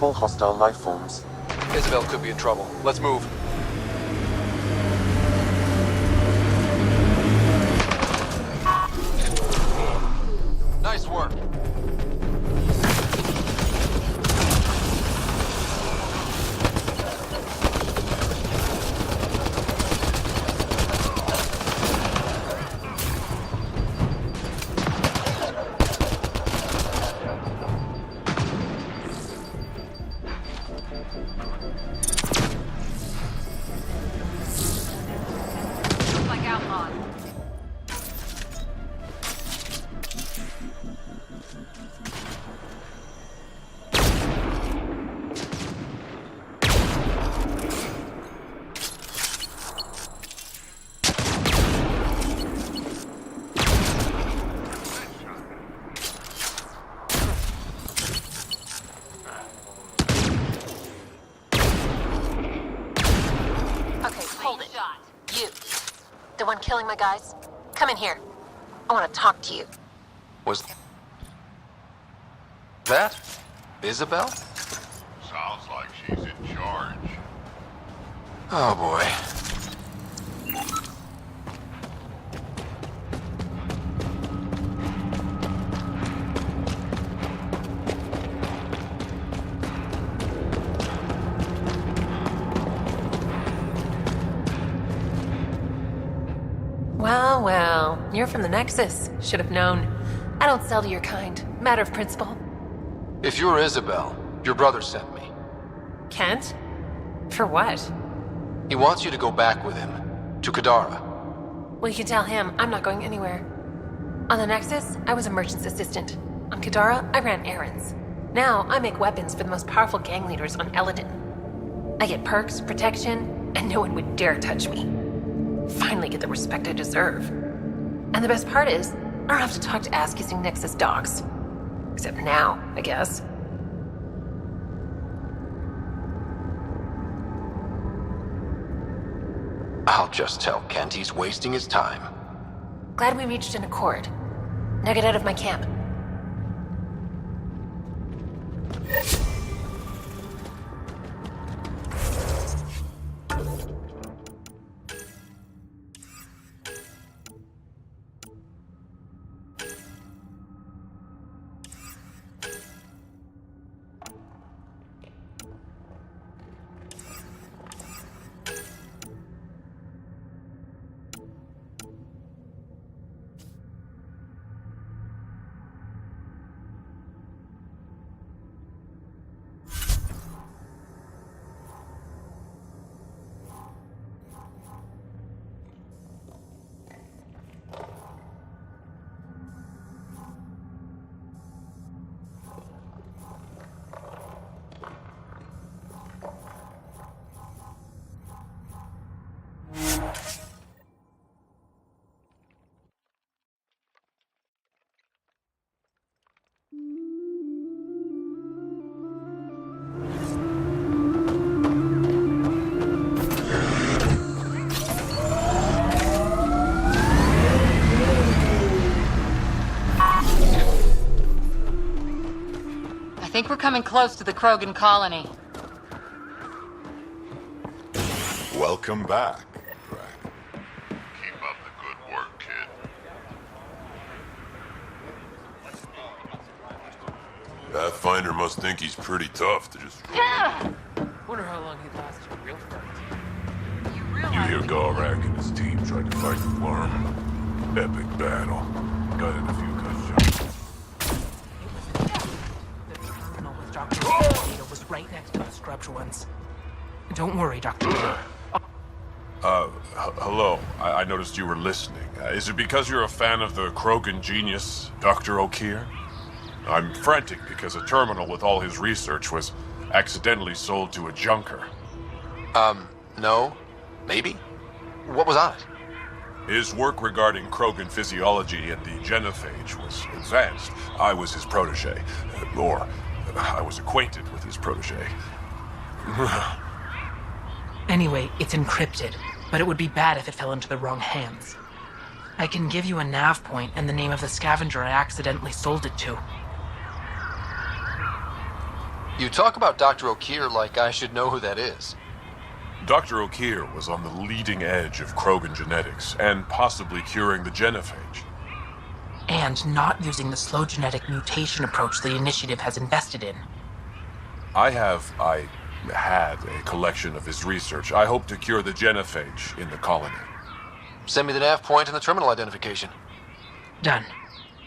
Multiple hostile life forms. Isabel could be in trouble. Let's move. Nice work. The one killing my guys? Come in here. I want to talk to you. Was that Isabel? Sounds like she's in charge. Oh boy. Well, you're from the Nexus. Should have known. I don't sell to your kind. Matter of principle. If you're Isabel, your brother sent me. Kent? For what? He wants you to go back with him. To Kadara. Well, you can tell him I'm not going anywhere. On the Nexus, I was a merchant's assistant. On Kadara, I ran errands. Now, I make weapons for the most powerful gang leaders on Eladin. I get perks, protection, and no one would dare touch me. Finally get the respect I deserve. And the best part is, I don't have to talk to ass-kissing Nexus dogs. Except now, I guess. I'll just tell Kent he's wasting his time. Glad we reached an accord. Now get out of my camp. I think we're coming close to the Krogan colony. Welcome back, Frank. Keep up the good work, kid. Pathfinder must think he's pretty tough to just... Wonder how long he'd last in a real fight. You hear Gorak and his team tried to fight the worm. Epic battle. Got in a few gunshots. The terminal with Dr. Data was right next to the scrubbed ones. Don't worry, Dr. Hello. I noticed you were listening. Is it because you're a fan of the Krogan genius, Dr. O'Keir? I'm frantic because a terminal with all his research was accidentally sold to a junker. No. Maybe? What was on it? His work regarding Krogan physiology and the genophage was advanced. I was his protege. Or, I was acquainted with his protege. Anyway, it's encrypted, but it would be bad if it fell into the wrong hands. I can give you a nav point and the name of the scavenger I accidentally sold it to. You talk about Dr. O'Keefe like I should know who that is. Dr. O'Keefe was on the leading edge of Krogan genetics, and possibly curing the genophage. And not using the slow genetic mutation approach the Initiative has invested in. I had a collection of his research. I hope to cure the genophage in the colony. Send me the nav point and the terminal identification. Done.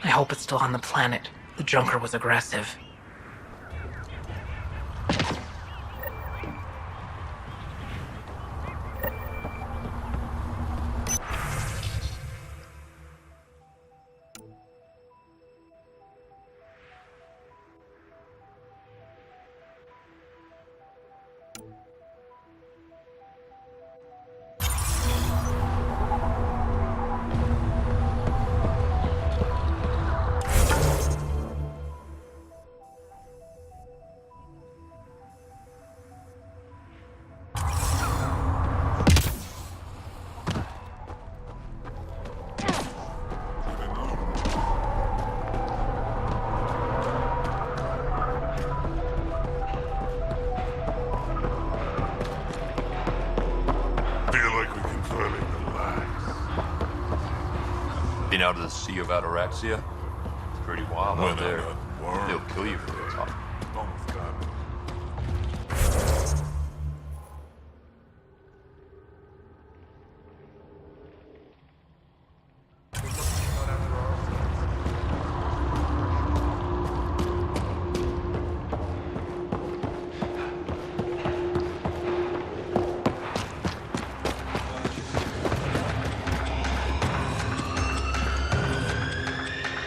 I hope it's still on the planet. The Junker was aggressive. Been out of the sea of ataraxia? It's pretty wild out there. They'll kill you for the top. Almost got it.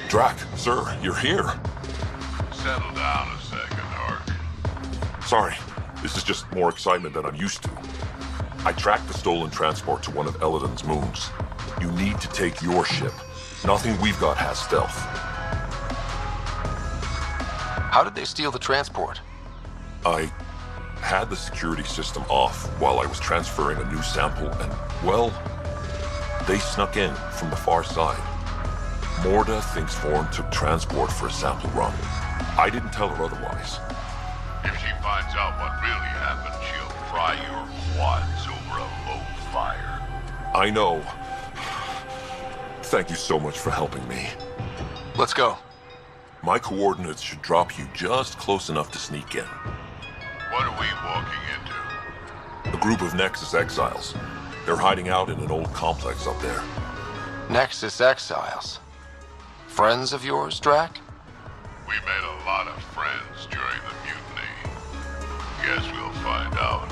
Drac, sir, you're here. Settle down a second, Ark. Sorry, this is just more excitement than I'm used to. I tracked the stolen transport to one of Elodin's moons. You need to take your ship. Nothing we've got has stealth. How did they steal the transport? I had the security system off while I was transferring a new sample and, well, they snuck in from the far side. Morda thinks Forn took transport for a sample run. I didn't tell her otherwise. If she finds out what really happened, she'll fry your quads over a low fire. I know. Thank you so much for helping me. Let's go. My coordinates should drop you just close enough to sneak in. What are we walking into? A group of Nexus exiles. They're hiding out in an old complex up there. Nexus exiles. Friends of yours, Drac? We made a lot of friends during the mutiny. Guess we'll find out.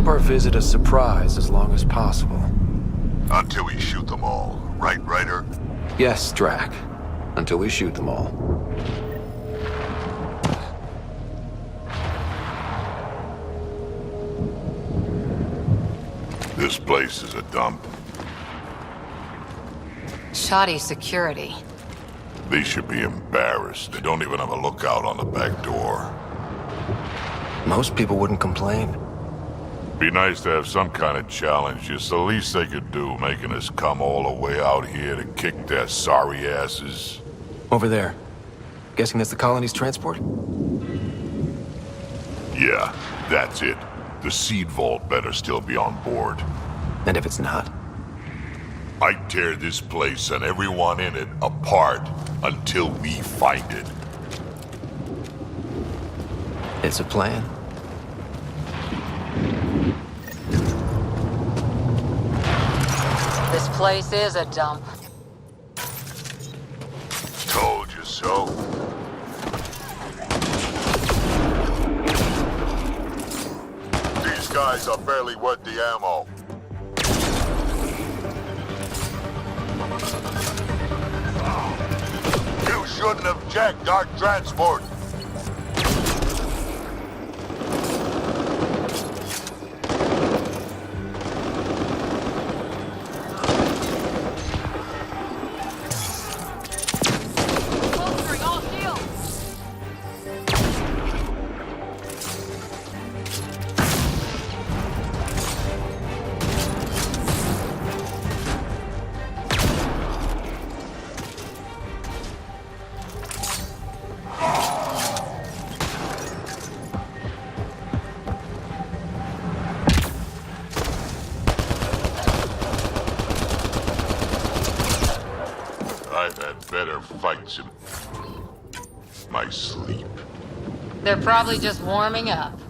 Our visit a surprise as long as possible. Until we shoot them all. Right, Ryder? Yes, Drac. Until we shoot them all. This place is a dump. Shoddy security. They should be embarrassed. They don't even have a lookout on the back door. Most people wouldn't complain. Be nice to have some kind of challenge. It's the least they could do, making us come all the way out here to kick their sorry asses. Over there. Guessing that's the colony's transport? Yeah, that's it. The seed vault better still be on board. And if it's not? I'd tear this place and everyone in it apart until we find it. It's a plan. This place is a dump. Told you so. These guys are barely worth the ammo. You shouldn't have jacked our transport. I've had better fights in my sleep. They're probably just warming up.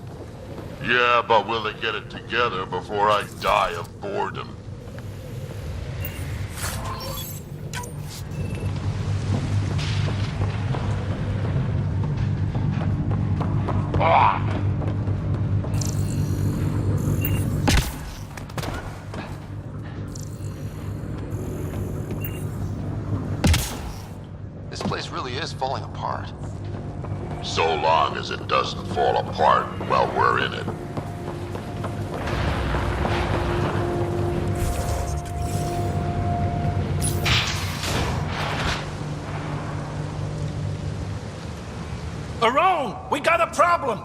Yeah, but will they get it together before I die of boredom? This place really is falling apart. So long as it doesn't fall apart while we're in it. Around! We got a problem!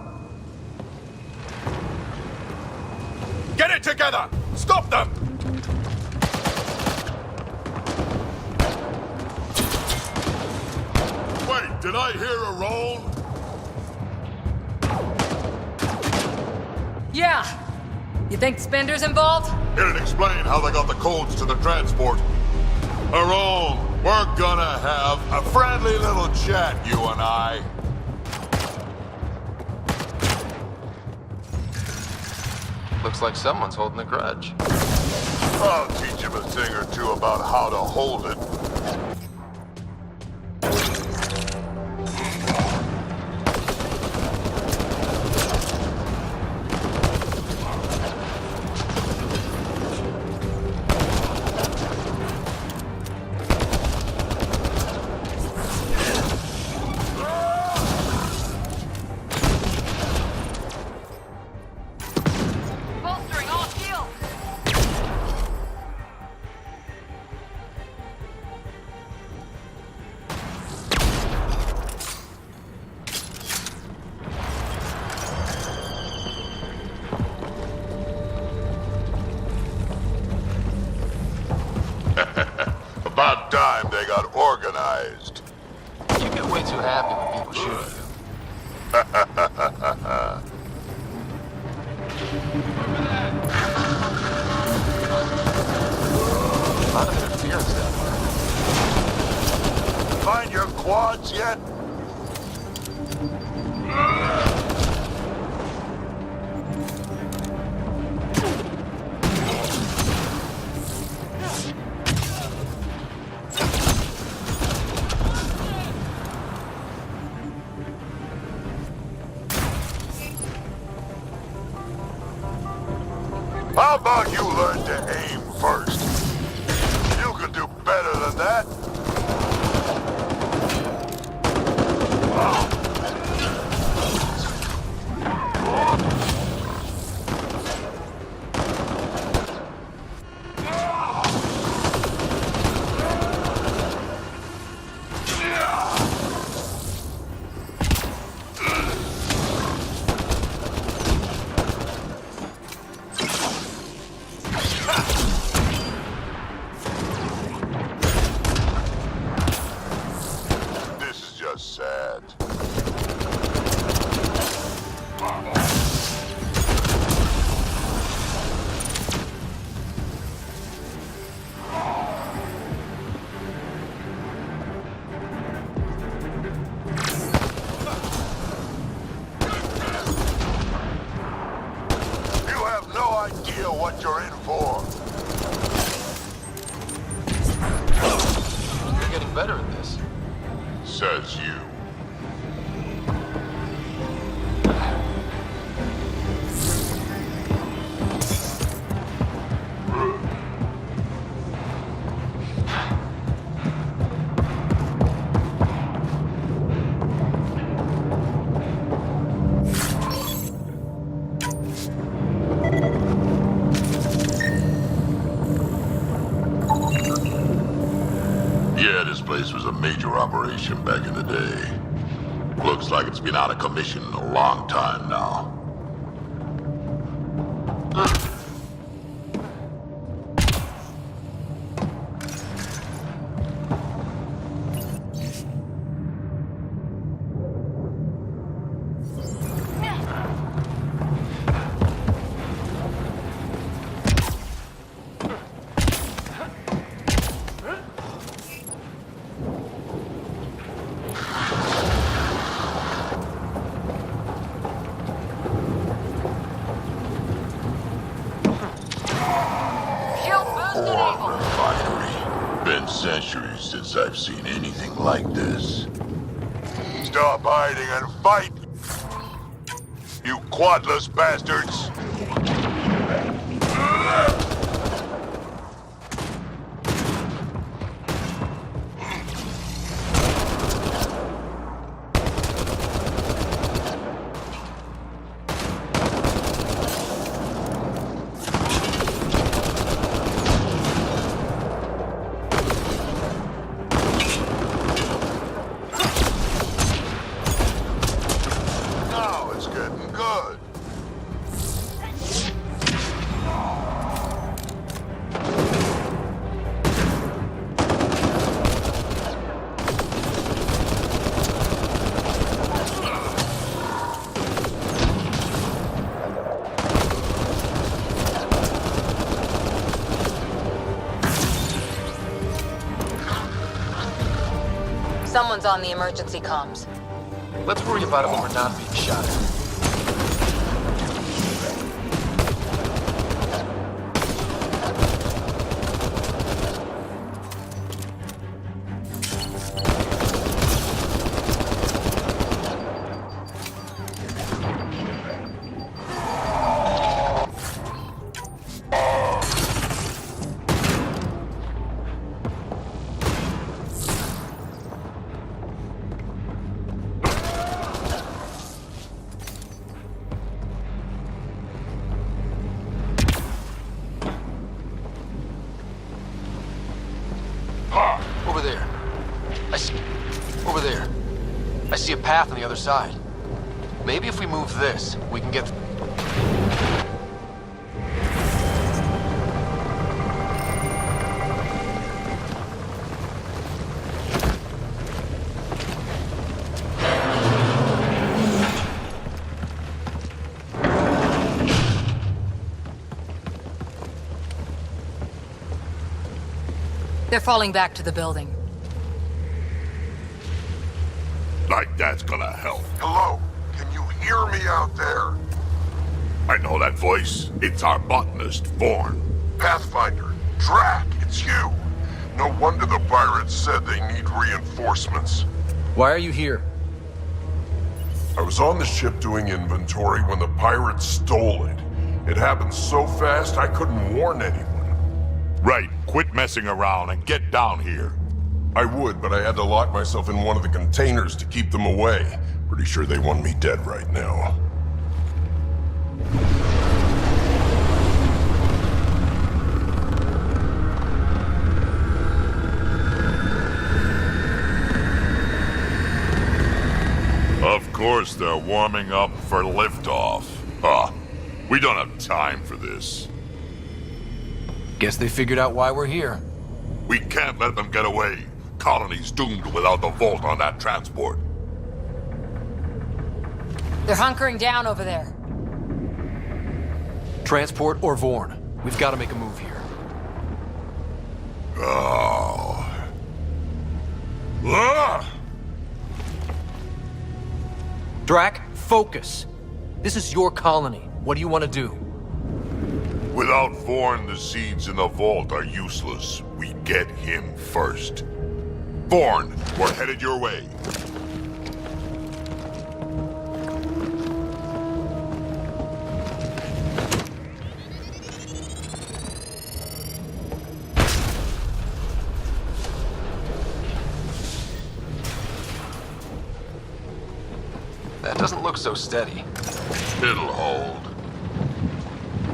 Get it together! Stop them! Wait, did I hear a roll? Yeah. You think Spender's involved? It'd explain how they got the codes to the transport. Harold, we're gonna have a friendly little chat, you and I. Looks like someone's holding a grudge. I'll teach him a thing or two about how to hold it. Bolstering all shields! About time they got organized. You get way too happy when people shoot at you. A lot of interference down there. Find your quads yet? How about you learn to aim first? You can do better than that. major operation back in the day. Looks like it's been out of commission a long time now. Centuries since I've seen anything like this. Stop hiding and fight! You quadless bastards! Someone's on the emergency comms. Let's worry about it when we're not being shot at. Over there. I see a path on the other side. Maybe if we move this, we can get... They're falling back to the building. Like that's gonna help. Hello? Can you hear me out there? I know that voice. It's our botanist, Vorn. Pathfinder, Drac, it's you. No wonder the pirates said they need reinforcements. Why are you here? I was on the ship doing inventory when the pirates stole it. It happened so fast I couldn't warn anyone. Right, quit messing around and get down here. I would, but I had to lock myself in one of the containers to keep them away. Pretty sure they want me dead right now. Of course they're warming up for liftoff. Huh. We don't have time for this. Guess they figured out why we're here. We can't let them get away. Colony's doomed without the vault on that transport. They're hunkering down over there. Transport or Vorn. We've got to make a move here. Oh. Ah! Drac, focus. This is your colony. What do you want to do? Without Vorn, the seeds in the vault are useless. We get him first. Vorn, we're headed your way. That doesn't look so steady. It'll hold.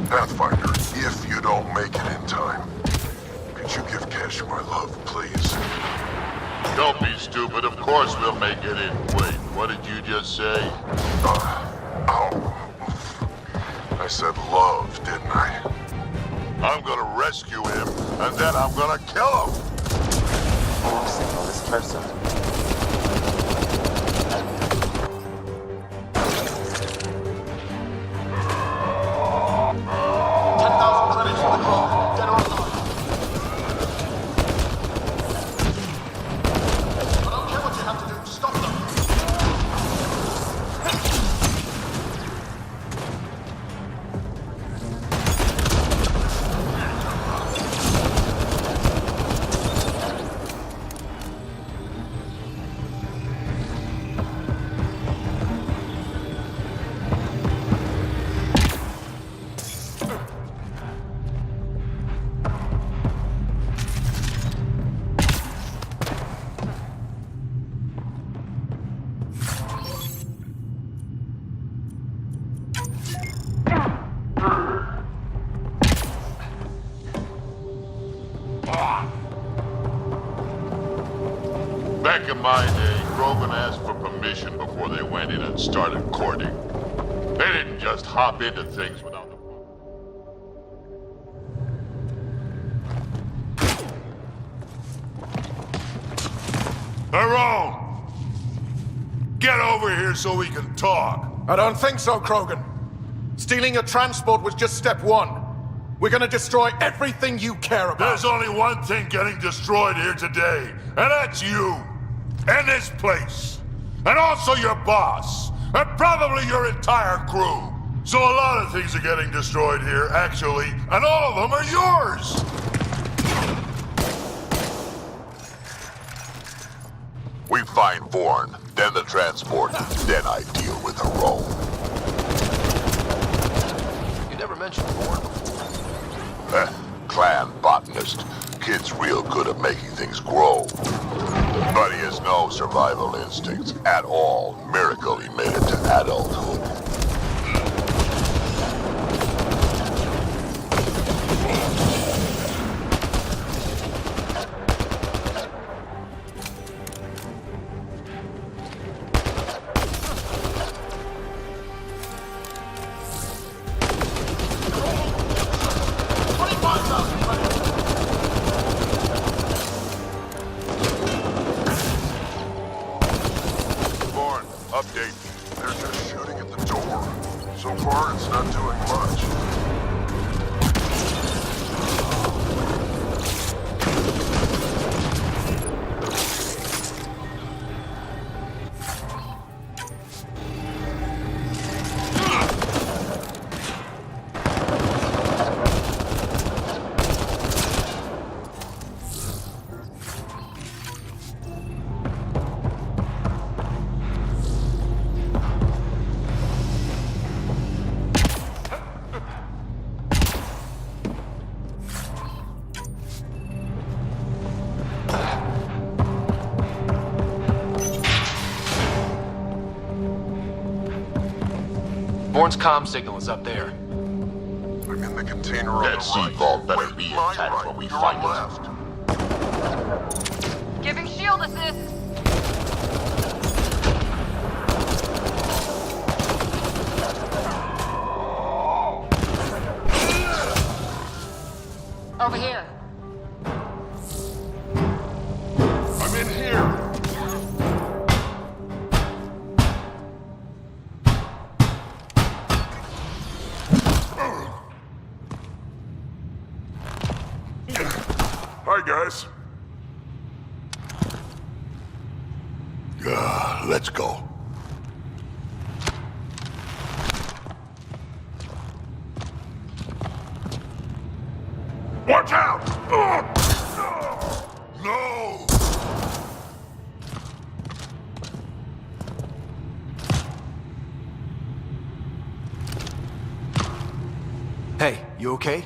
Pathfinder, if you don't make it in time, could you give Cash my love, please? Don't be stupid. Of course we'll make it in. Wait, what did you just say? I said love, didn't I? I'm gonna rescue him, and then I'm gonna kill him. Signal this person. Back in my day, Krogan asked for permission before they went in and started courting. They didn't just hop into things without the... Tyrone! Get over here so we can talk. I don't think so, Krogan. Stealing a transport was just step one. We're gonna destroy everything you care about. There's only one thing getting destroyed here today, and that's you. And this place. And also your boss. And probably your entire crew. So a lot of things are getting destroyed here, actually, and all of them are yours! We find Bourne, then the transport, then I deal with her role. You never mentioned Bourne before. Clan botanist. Kid's real good at making things grow. But he has no survival instincts at all. Miracle he made it to adulthood. Update. They're just shooting at the door. So far, it's not doing much. Bourne's comm signal is up there. I'm in the container on That the sea right. vault better Wait, be my intact right. when we You're find on it. left. Giving shield assist. Over here. I'm in here. Hi, guys. Let's go. Watch out! No! Hey, you okay?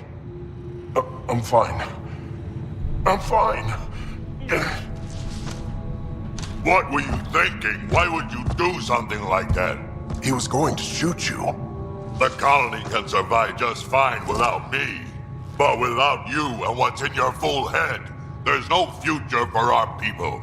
I'm fine. I'm fine. What were you thinking? Why would you do something like that? He was going to shoot you. The colony can survive just fine without me. But without you and what's in your fool head, there's no future for our people.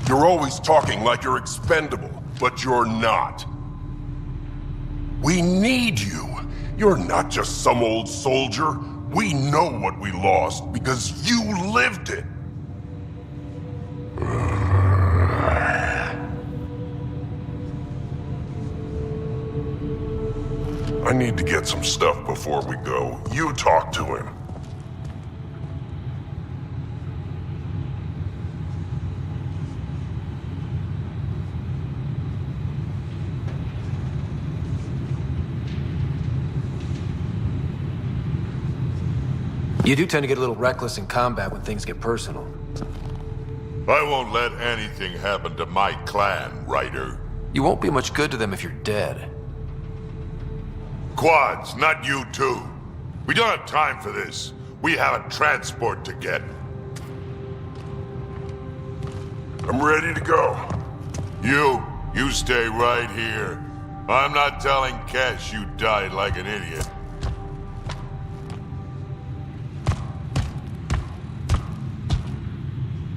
You're always talking like you're expendable, but you're not. We need you. You're not just some old soldier. We know what we lost because you lived it. I need to get some stuff before we go. You talk to him. You do tend to get a little reckless in combat when things get personal. I won't let anything happen to my clan, Ryder. You won't be much good to them if you're dead. Quads, not you too. We don't have time for this. We have a transport to get. I'm ready to go. You stay right here. I'm not telling Cash you died like an idiot.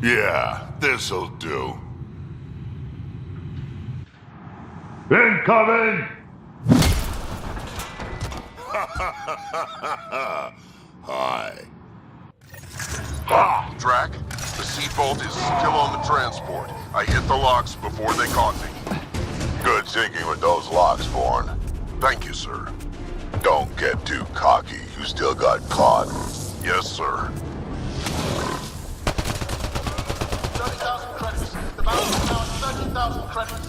Yeah, this'll do. Incoming! Hi. Drac, the seatbolt is still on the transport. I hit the locks before they caught me. Good thinking with those locks, Vaughn. Thank you, sir. Don't get too cocky. You still got caught. Yes, sir. 30,000 credits. The balance is now 13,000 credits.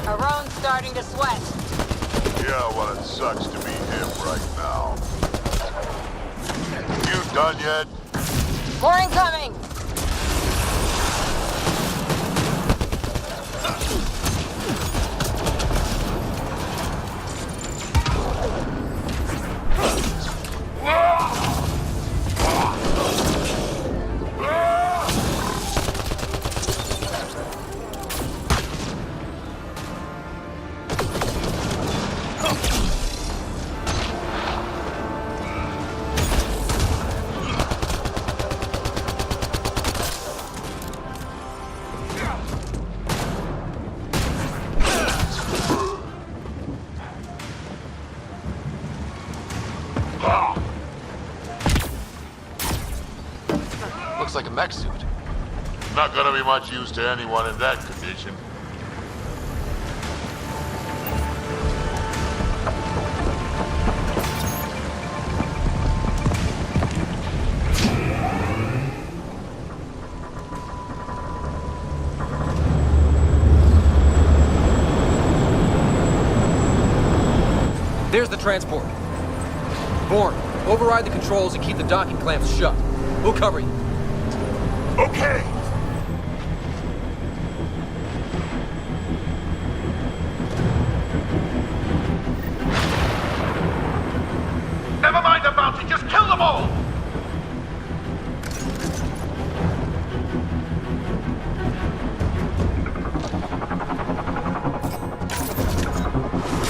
Aron's starting to sweat. Yeah, well, it sucks to be him right now. You done yet? More incoming! Looks like a mech suit. Not gonna be much use to anyone in that condition. There's the transport. Bourne, override the controls and keep the docking clamps shut. We'll cover you. Okay. Never mind the bounty, just kill them all!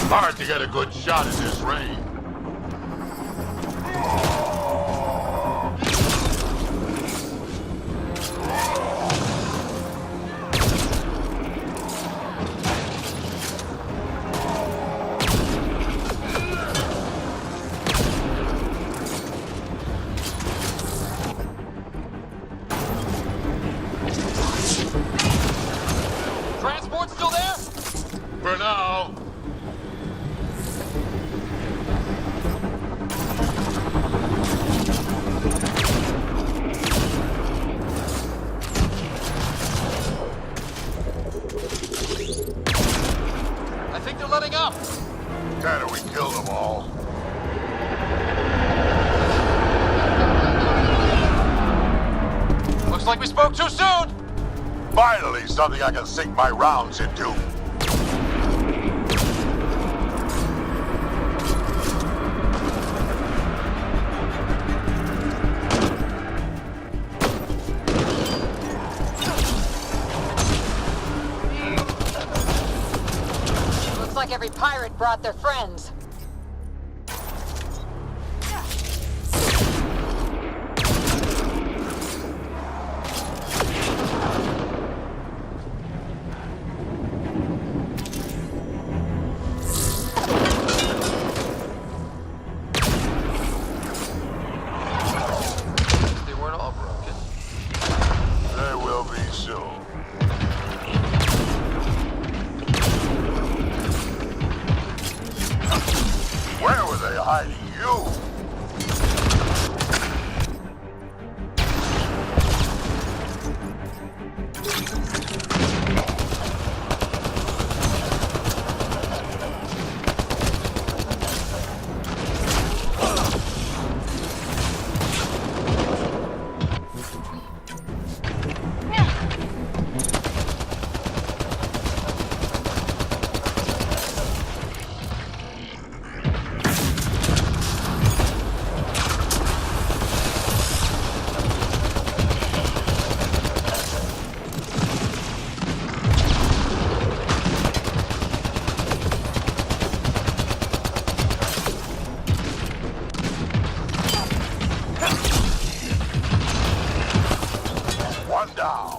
Hard to get a good shot in this rain. Transport still there? For now. I think they're letting up. Can't we kill them all? Looks like we spoke too soon. Finally, something I can sink my rounds into. pirate brought their friends. They weren't all broken. They will be soon. Where were they hiding you? One down.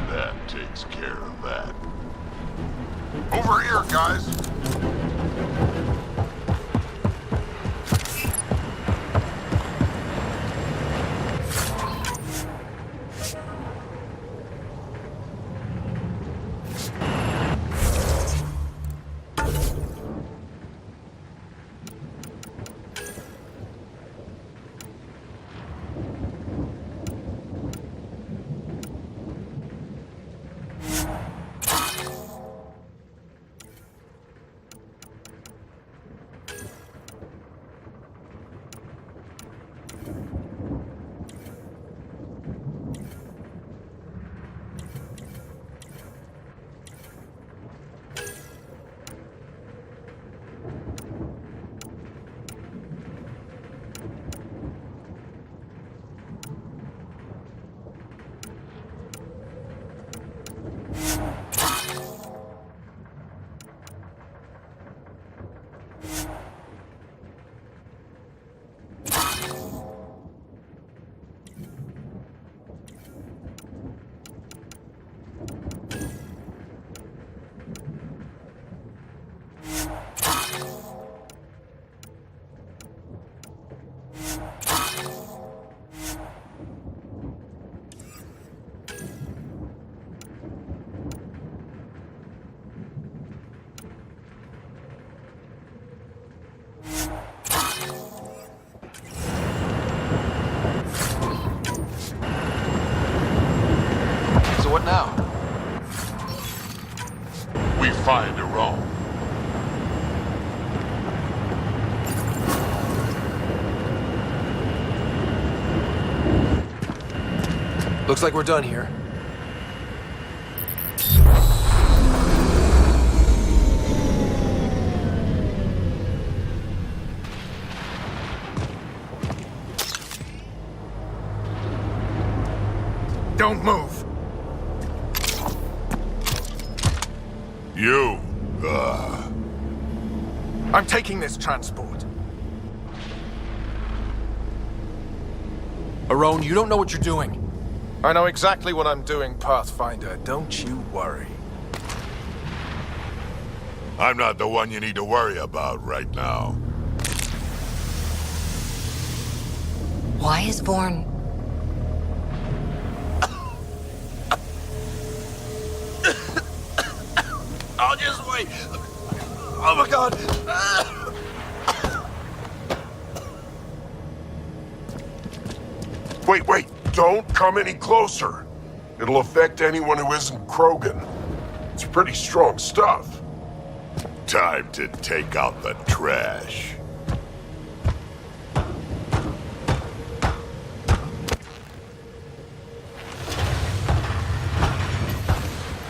That takes care of that. Over here, guys. So what now? We find a Rome. Looks like we're done here. Don't move. You. I'm taking this transport. Arone, you don't know what you're doing. I know exactly what I'm doing, Pathfinder. Don't you worry. I'm not the one you need to worry about right now. Why is Vorn... I'll just wait. Oh my god. Wait. Don't come any closer. It'll affect anyone who isn't Krogan. It's pretty strong stuff. Time to take out the trash.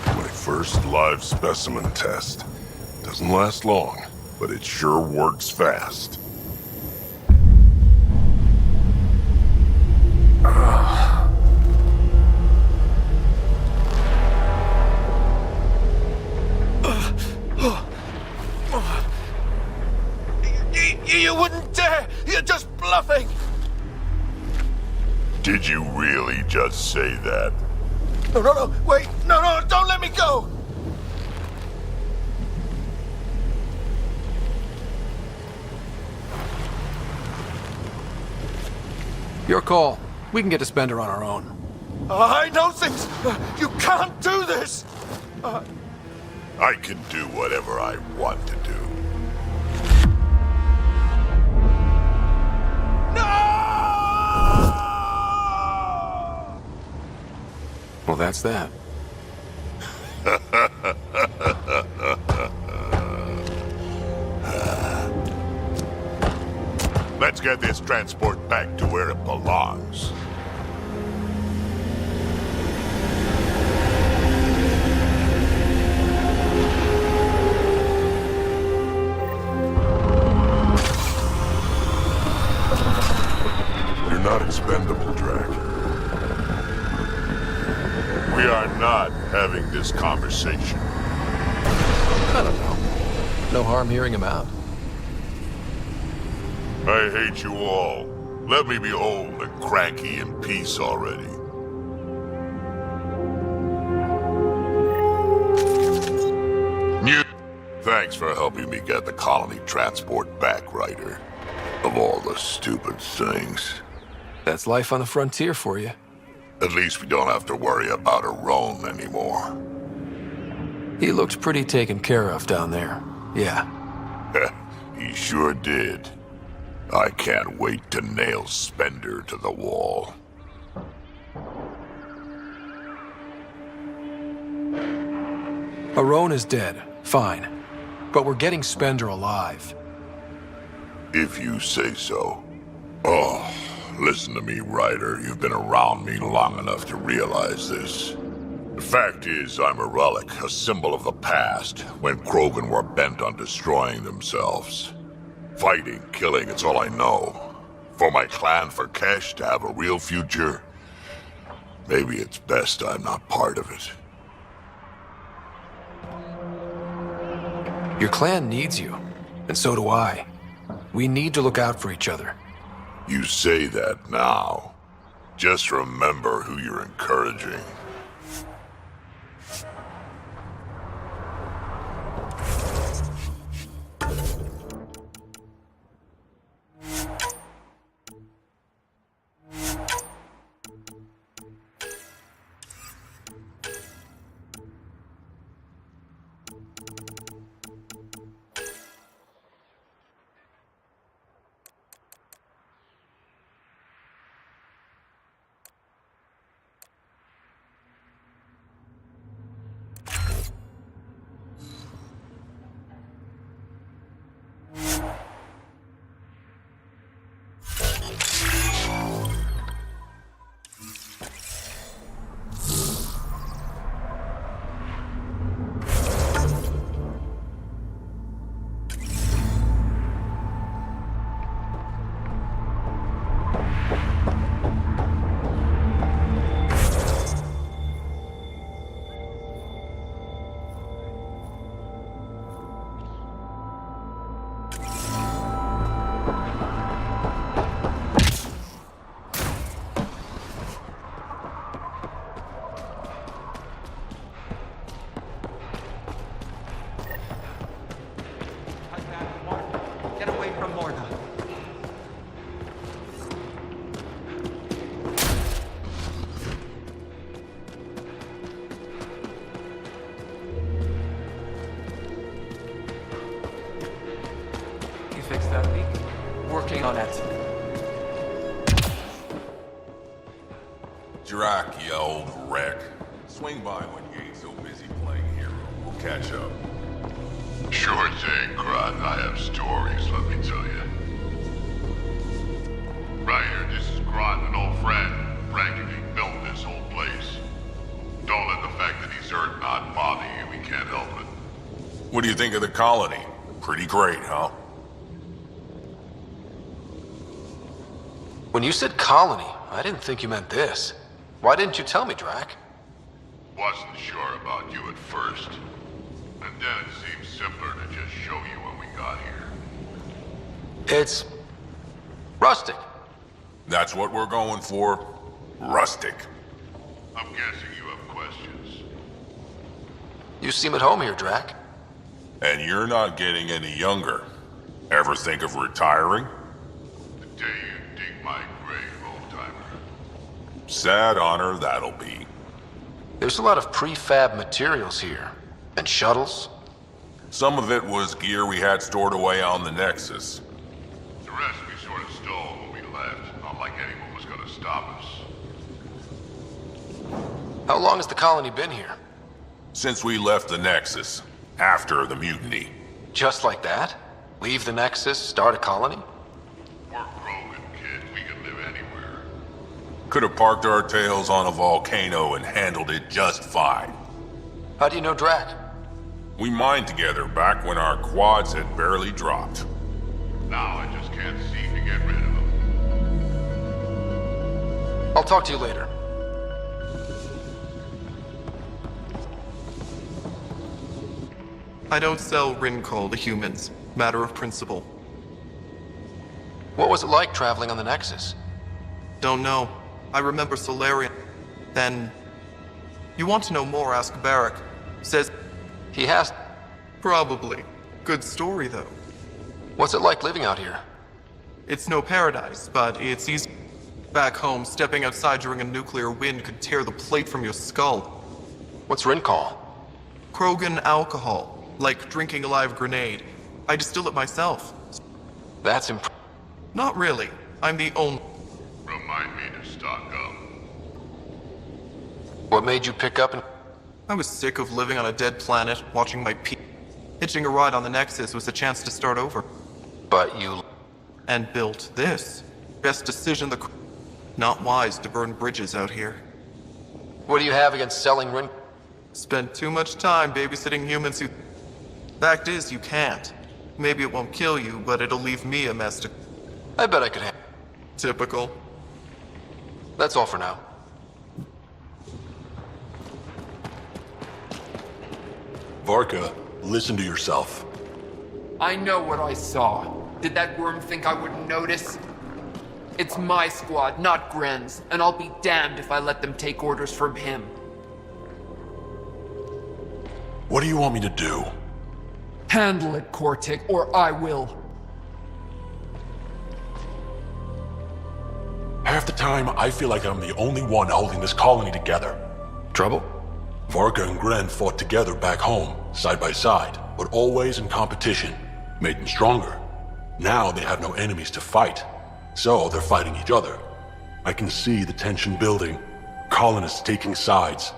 My first live specimen test. Doesn't last long, but it sure works fast. You wouldn't dare! You're just bluffing! Did you really just say that? No, wait! No, don't let me go! Your call. We can get to Spender on our own. I know things! You can't do this! I can do whatever I want to do. Well, that's that. Let's get this transport back to where it belongs. You're not expendable, Drac. We are not having this conversation. I don't know. No harm hearing him out. I hate you all. Let me be old and cranky in peace already. Thanks for helping me get the colony transport back, Ryder. Of all the stupid things. That's life on the frontier for you. At least we don't have to worry about Arone anymore. He looked pretty taken care of down there. Yeah. He sure did. I can't wait to nail Spender to the wall. Arone is dead. Fine. But we're getting Spender alive. If you say so. Oh, listen to me, Ryder. You've been around me long enough to realize this. The fact is, I'm a relic, a symbol of the past, when Krogan were bent on destroying themselves. Fighting, killing, it's all I know. For my clan, for Kesh to have a real future, maybe it's best I'm not part of it. Your clan needs you, and so do I. We need to look out for each other. You say that now. Just remember who you're encouraging. on it. Drac, you old wreck. Swing by when you ain't so busy playing hero. We'll catch up. Sure thing, Crud. I have stories, let me tell you. Right here, this is Crud, an old friend. Practically built this whole place. Don't let the fact that he's hurt not bother you. We can't help it. What do you think of the colony? Pretty great, huh? When you said colony, I didn't think you meant this. Why didn't you tell me, Drac? Wasn't sure about you at first. And then it seemed simpler to just show you when we got here. It's... rustic. That's what we're going for. Rustic. I'm guessing you have questions. You seem at home here, Drac. And you're not getting any younger. Ever think of retiring? The day you dig my grave, old-timer. Sad honor that'll be. There's a lot of prefab materials here. And shuttles. Some of it was gear we had stored away on the Nexus. The rest we sort of stole when we left. Not like anyone was gonna stop us. How long has the colony been here? Since we left the Nexus. After the mutiny. Just like that? Leave the Nexus, start a colony? We're Krogan, kid. We can live anywhere. Could have parked our tails on a volcano and handled it just fine. How do you know Drac? We mined together back when our quads had barely dropped. Now I just can't seem to get rid of him. I'll talk to you later. I don't sell Rincol to humans. Matter of principle. What was it like traveling on the Nexus? Don't know. I remember Solarian. Then... You want to know more, ask Barrack. Says... He has... Probably. Good story, though. What's it like living out here? It's no paradise, but it's easy. Back home, stepping outside during a nuclear wind could tear the plate from your skull. What's Rincol? Krogan alcohol. Like drinking a live grenade. I distill it myself. That's Not really. I'm the only... Remind me to stock up. What made you pick up and... I was sick of living on a dead planet, watching my Hitching a ride on the Nexus was a chance to start over. But you... And built this. Best decision Not wise to burn bridges out here. What do you have against selling Rin... Spent too much time babysitting humans who... Fact is, you can't. Maybe it won't kill you, but it'll leave me a mess to... I bet I could have... Typical. That's all for now. Varka, listen to yourself. I know what I saw. Did that worm think I wouldn't notice? It's my squad, not Gren's, and I'll be damned if I let them take orders from him. What do you want me to do? Handle it, Cortic, or I will. Half the time, I feel like I'm the only one holding this colony together. Trouble? Varka and Gren fought together back home, side by side, but always in competition. Made them stronger. Now they have no enemies to fight, so they're fighting each other. I can see the tension building, colonists taking sides.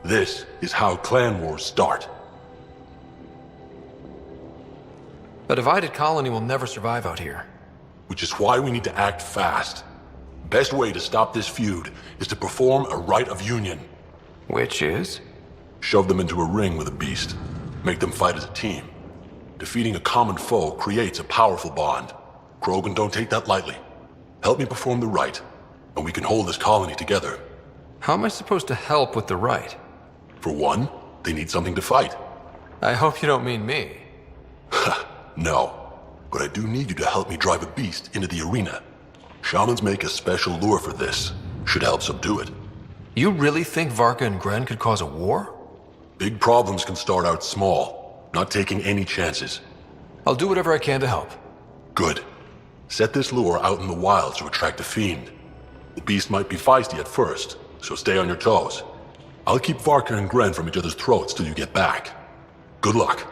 This is how clan wars start. A divided colony will never survive out here. Which is why we need to act fast. Best way to stop this feud is to perform a rite of union. Which is? Shove them into a ring with a beast. Make them fight as a team. Defeating a common foe creates a powerful bond. Krogan don't take that lightly. Help me perform the rite, and we can hold this colony together. How am I supposed to help with the rite? For one, they need something to fight. I hope you don't mean me. No, but I do need you to help me drive a beast into the arena. Shamans make a special lure for this. Should help subdue it. You really think Varka and Gren could cause a war? Big problems can start out small, not taking any chances. I'll do whatever I can to help. Good. Set this lure out in the wilds to attract a fiend. The beast might be feisty at first, so stay on your toes. I'll keep Varka and Gren from each other's throats till you get back. Good luck.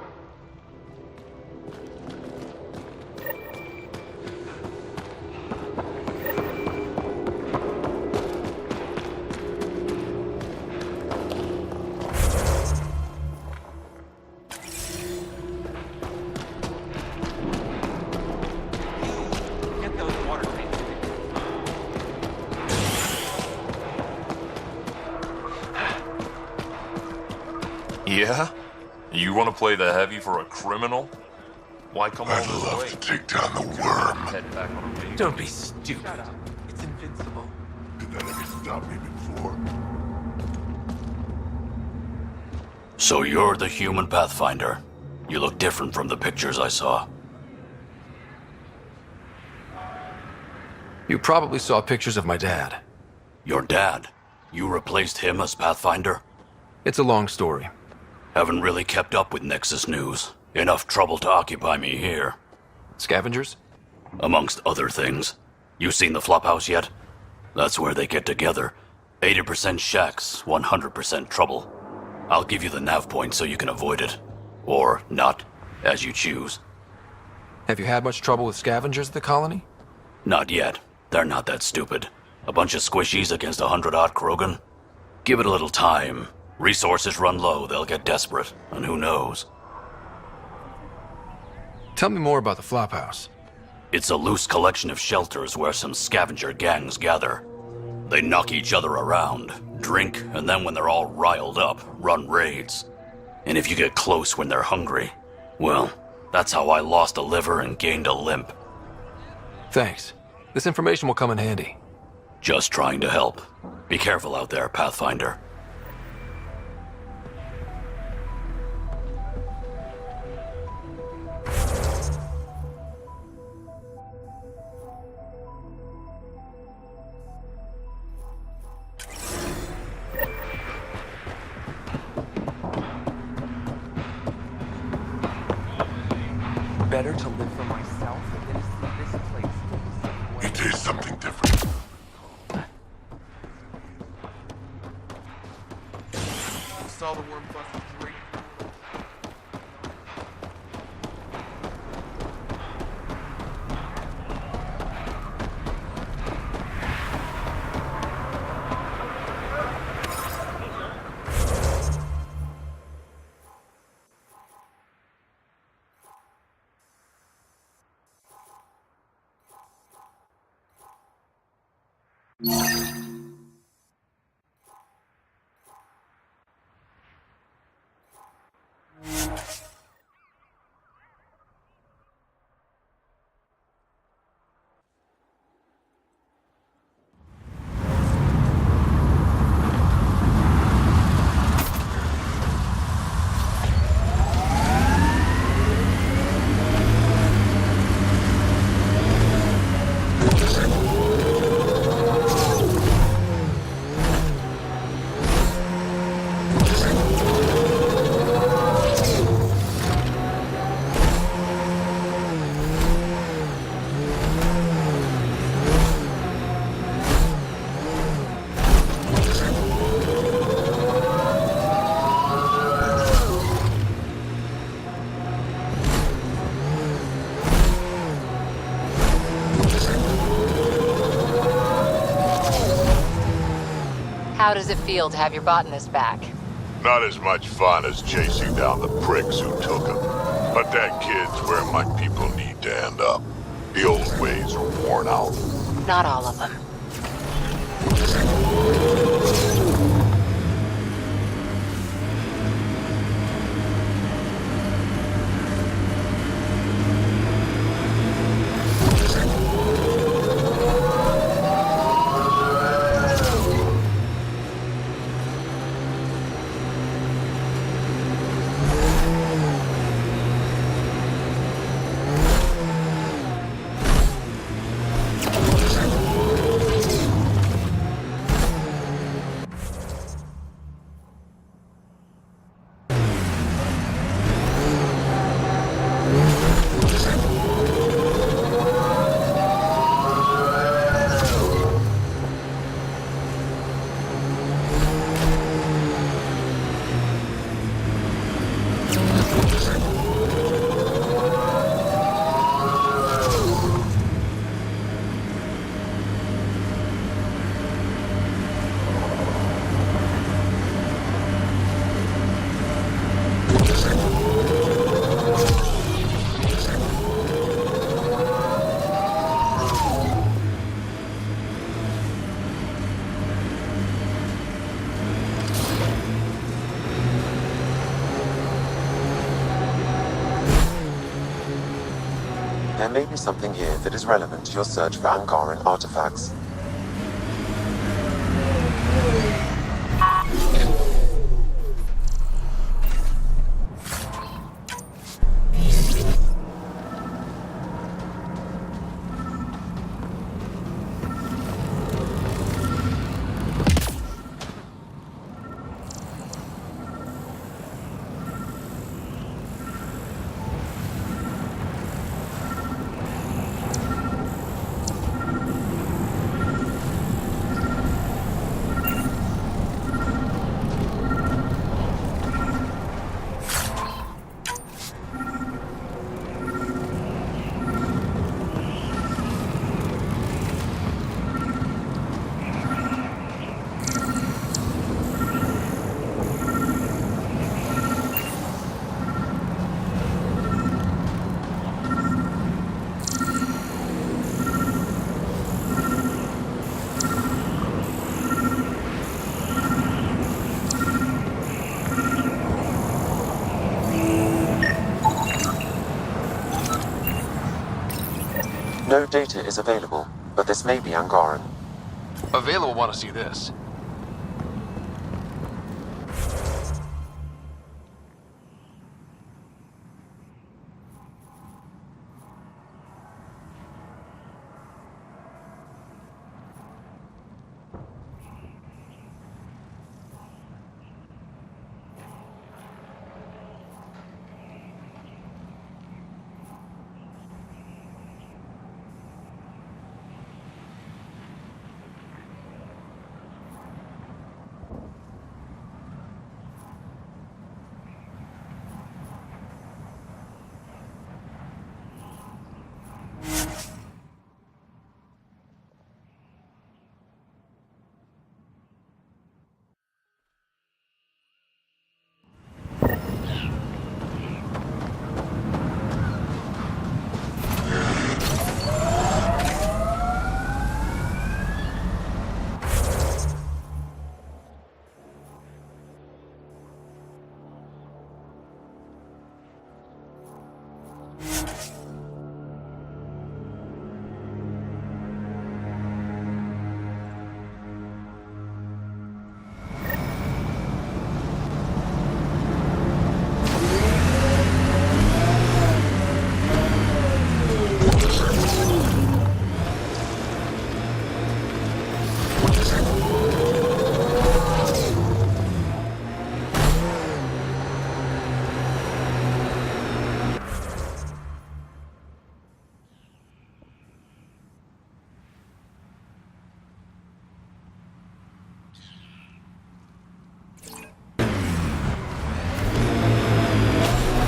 Yeah? You want to play the heavy for a criminal? Why come all this way? To take down the worm. Head back on a base. Don't be stupid. It's invincible. Did that ever stop me before? So you're the human Pathfinder. You look different from the pictures I saw. You probably saw pictures of my dad. Your dad? You replaced him as Pathfinder? It's a long story. Haven't really kept up with Nexus news. Enough trouble to occupy me here. Scavengers? Amongst other things. You seen the Flophouse yet? That's where they get together. 80% shacks, 100% trouble. I'll give you the nav point so you can avoid it. Or not, as you choose. Have you had much trouble with scavengers at the colony? Not yet. They're not that stupid. A bunch of squishies against 100-odd Krogan? Give it a little time. Resources run low, they'll get desperate, and who knows? Tell me more about the Flophouse. It's a loose collection of shelters where some scavenger gangs gather. They knock each other around, drink, and then when they're all riled up, run raids. And if you get close when they're hungry, well, that's how I lost a liver and gained a limp. Thanks. This information will come in handy. Just trying to help. Be careful out there, Pathfinder. Better to live for myself than to see this place. It is something different. Saw the worm bust great. How does it feel to have your botanist back? Not as much fun as chasing down the pricks who took him. But that kid's where my people need to end up. The old ways are worn out. Not all of them. There may be something here that is relevant to your search for Angaran artifacts. No data is available, but this may be Angaran. Available want to see this.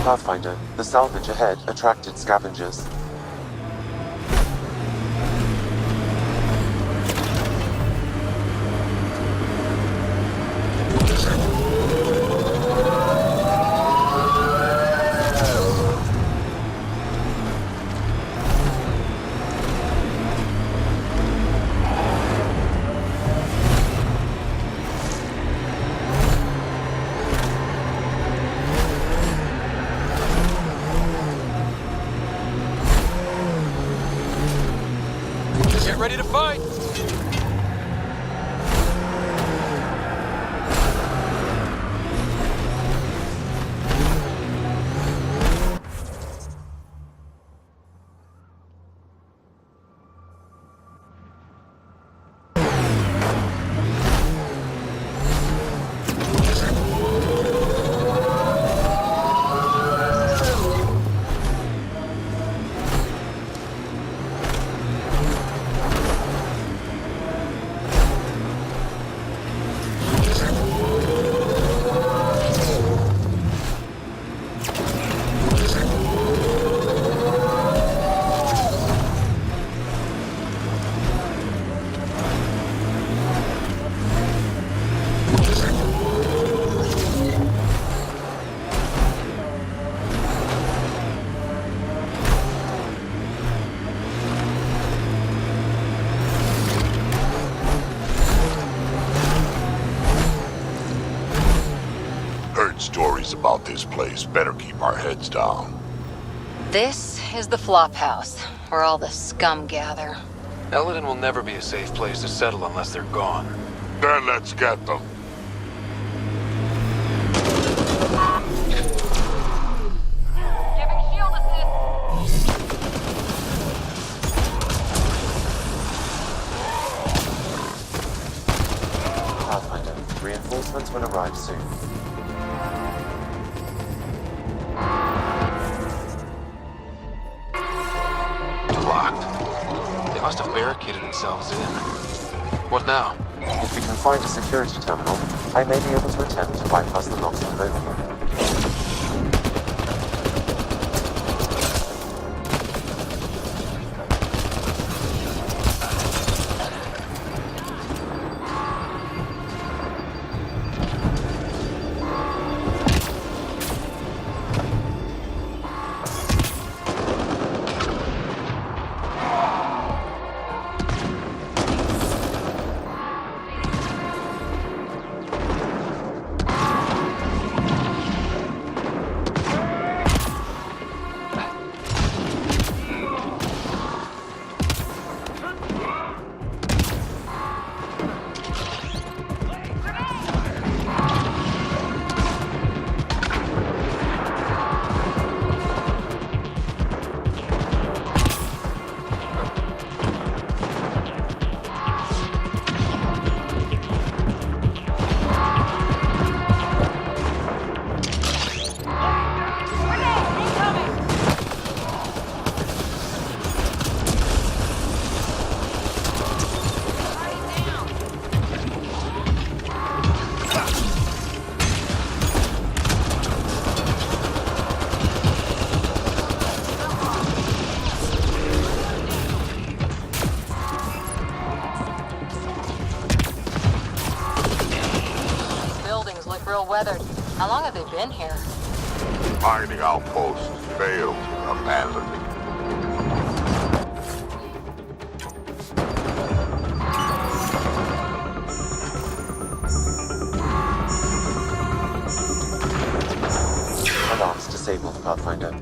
Pathfinder, the salvage ahead attracted scavengers. Ready to fight! Stories about this place. Better keep our heads down. This is the Flophouse, where all the scum gather. Eldon will never be a safe place to settle unless they're gone. Then let's get them. Giving shield assist. Pathfinder, reinforcements will arrive soon. Locked. They must have barricaded themselves in. What now? If we can find a security terminal, I may be able to attempt to bypass the locks from over here. Weathered. How long have they been here? Mining outpost failed. Abandoned. Alarms disabled, Pathfinder.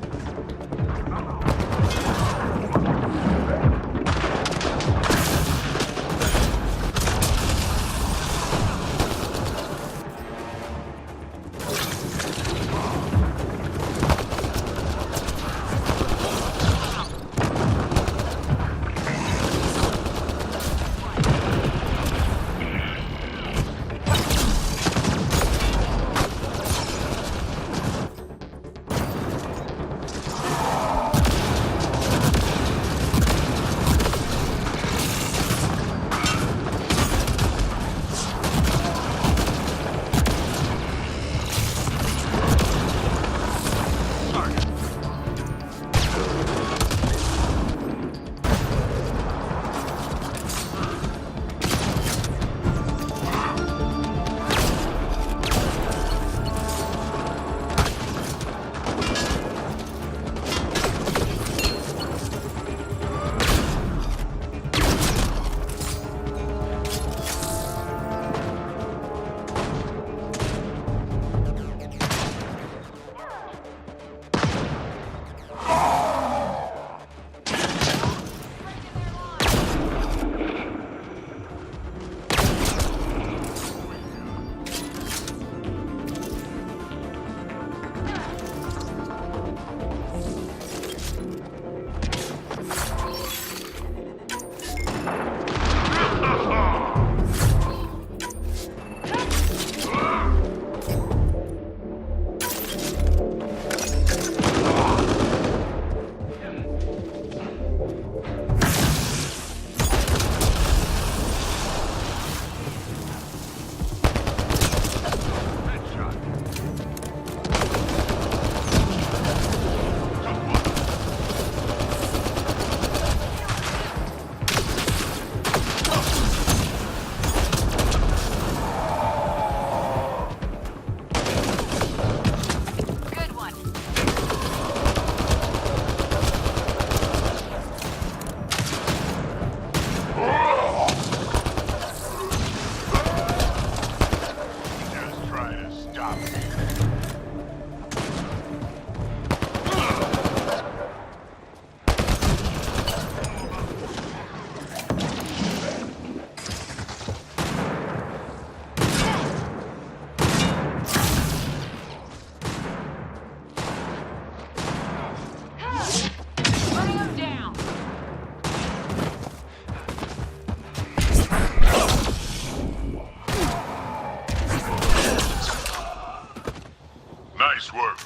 work.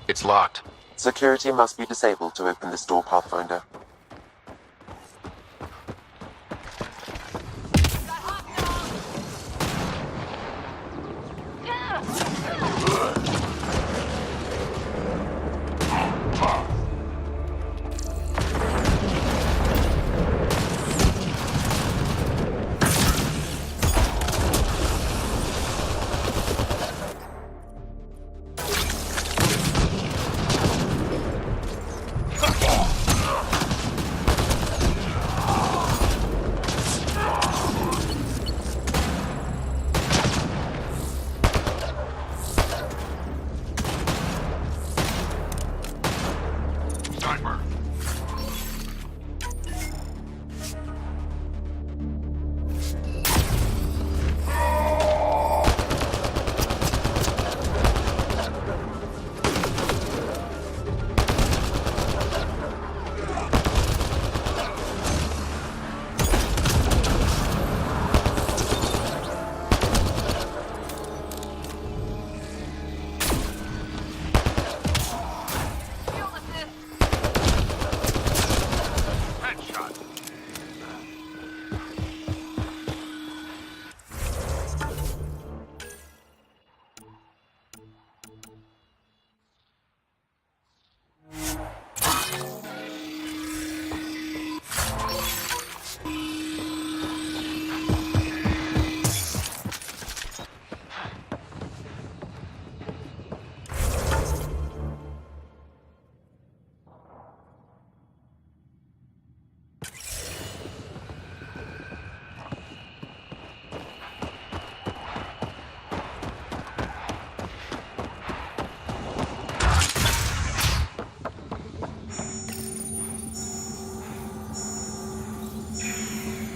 It's locked. Security must be disabled to open this door, Pathfinder.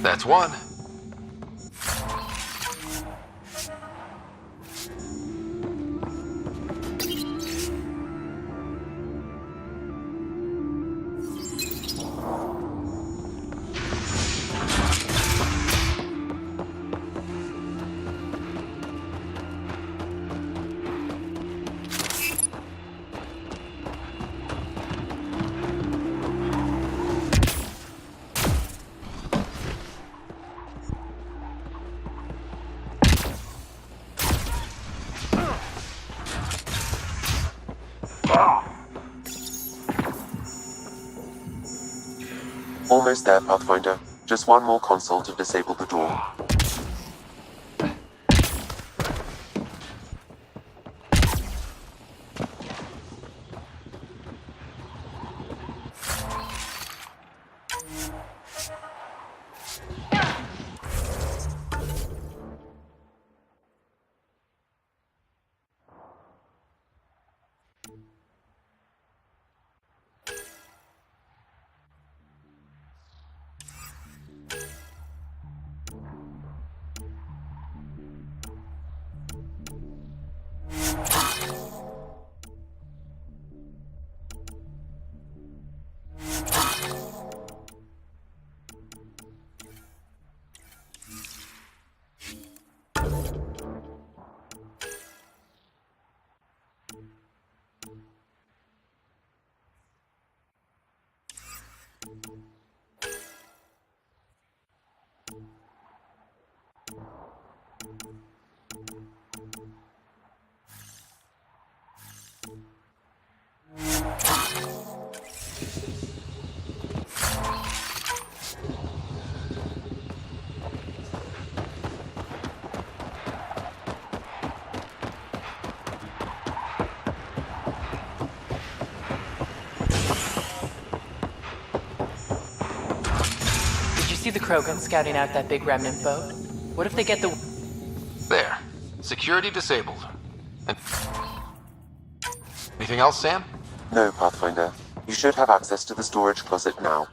That's one. Almost there, Pathfinder. Just one more console to disable the door. See the Krogan scouting out that big remnant boat? What if they get the... There. Security disabled. And... Anything else, Sam? No, Pathfinder. You should have access to the storage closet now.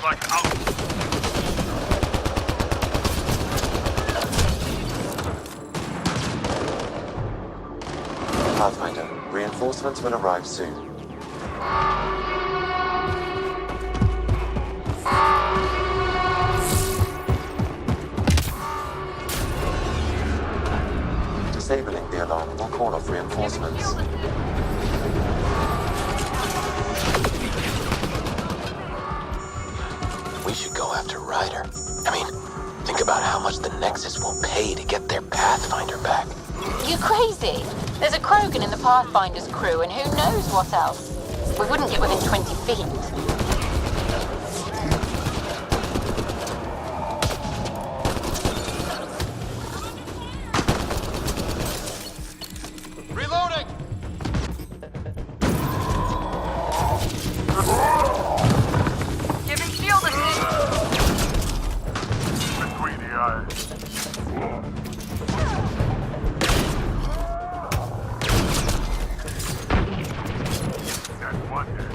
looks like out. Pathfinder, reinforcements will arrive soon. Disabling the alarm will call off reinforcements. We should go after Ryder. I mean, think about how much the Nexus will pay to get their Pathfinder back. You crazy? There's a Krogan in the Pathfinder's crew, and who knows what else? We wouldn't get within 20 feet. Reloading! Giving shield assist! Between the eyes. That's one dead.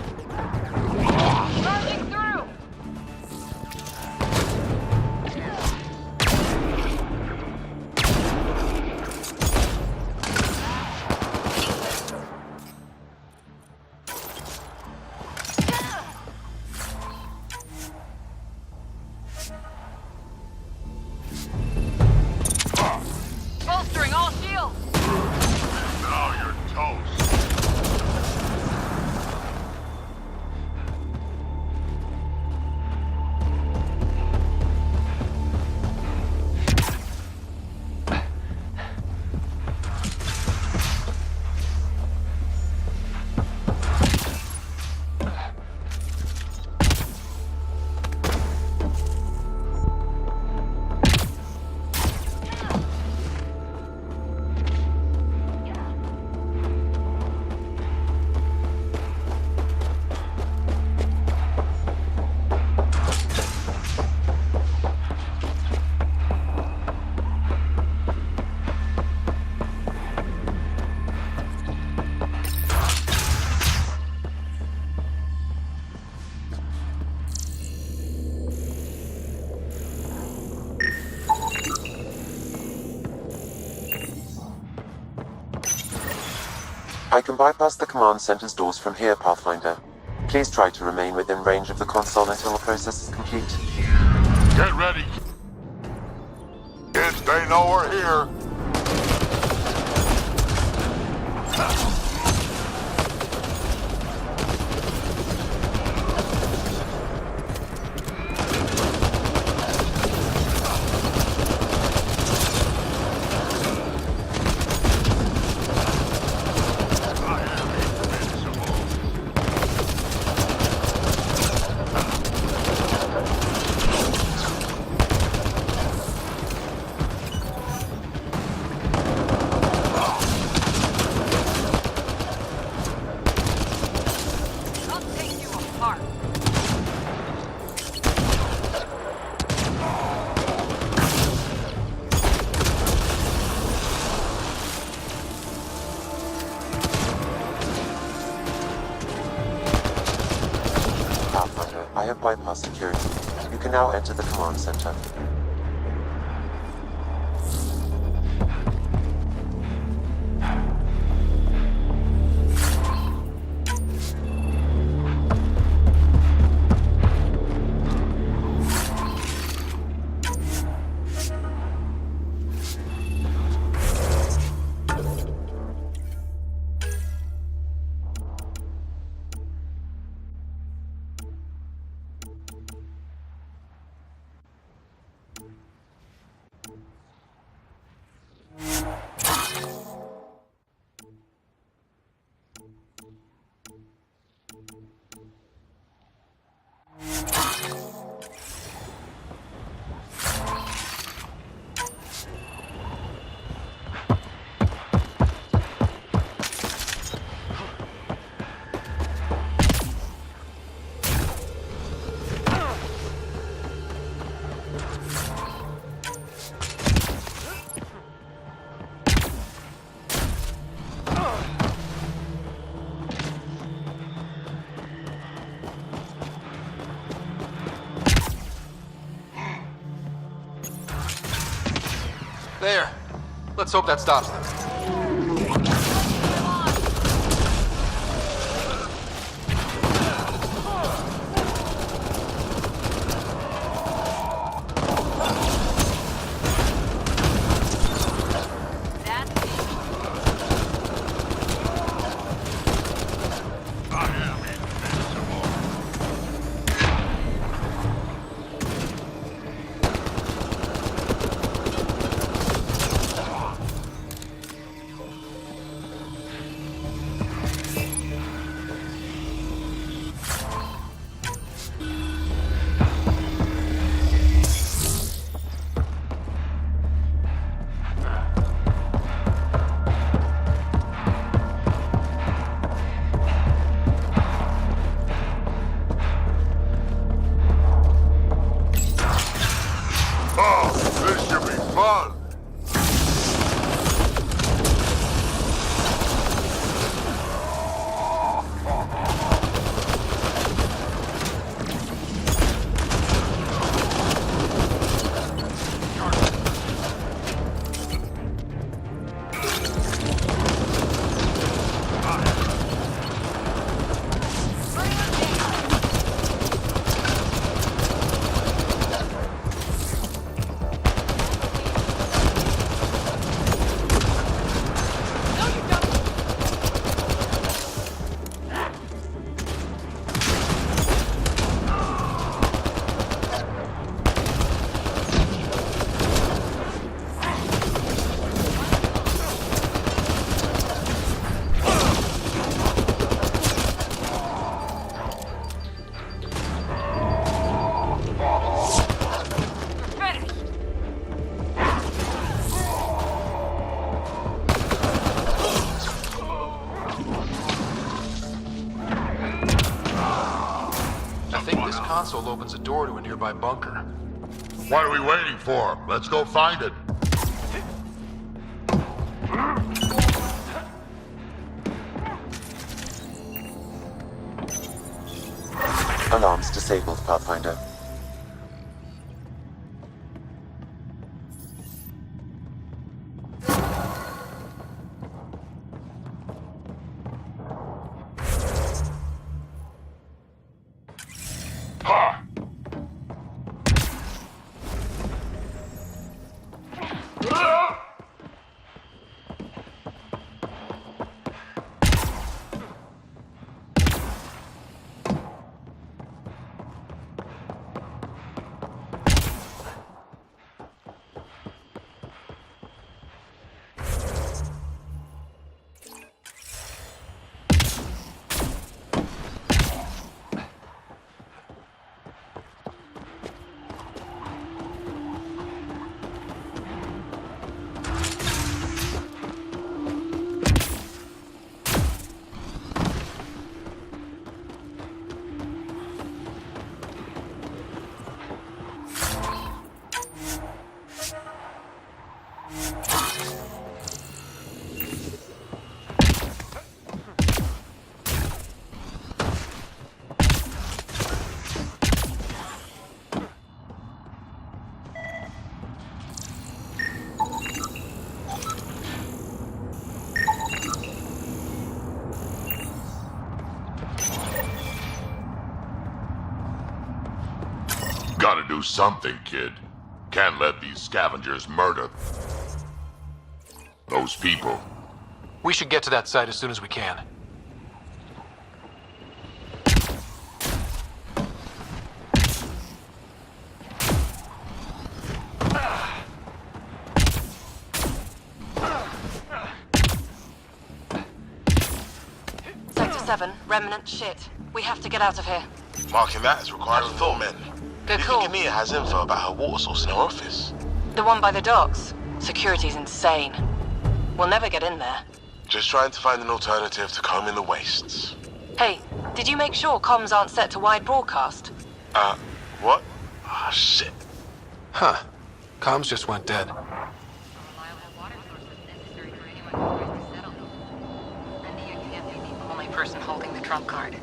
Charging through! Bolstering all shields! Now you're toast. I can bypass the command center's doors from here, Pathfinder. Please try to remain within range of the console until the process is complete. Get ready. Kids, they know we're here. I have bypassed security. You can now enter the command center. There. Let's hope that stops them. console opens a door to a nearby bunker. What are we waiting for? Let's go find it. Alarms disabled, Pathfinder. Gotta do something, kid. Can't let these scavengers murder those people. We should get to that site as soon as we can. Sector 7, remnant shit. We have to get out of here. Marking that as required for men. Good call. Mia has info about her water source in her office. The one by the docks. Security's insane. We'll never get in there. Just trying to find an alternative to combing the wastes. Hey, did you make sure comms aren't set to wide broadcast? What? Ah, shit. Huh. Comms just went dead. Only person holding the trump card.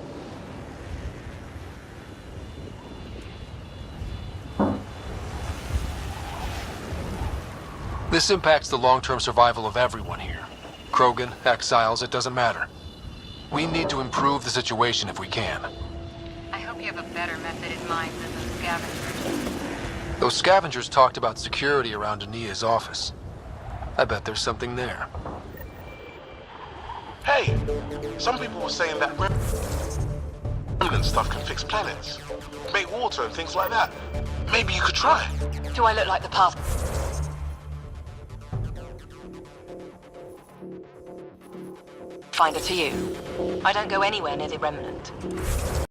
This impacts the long-term survival of everyone here. Krogan, exiles, it doesn't matter. We need to improve the situation if we can. I hope you have a better method in mind than those scavengers. Those scavengers talked about security around Ania's office. I bet there's something there. Hey, some people were saying that remnant stuff can fix planets, make water and things like that. Maybe you could try. Do I look like the path? Finder to you. I don't go anywhere near the remnant.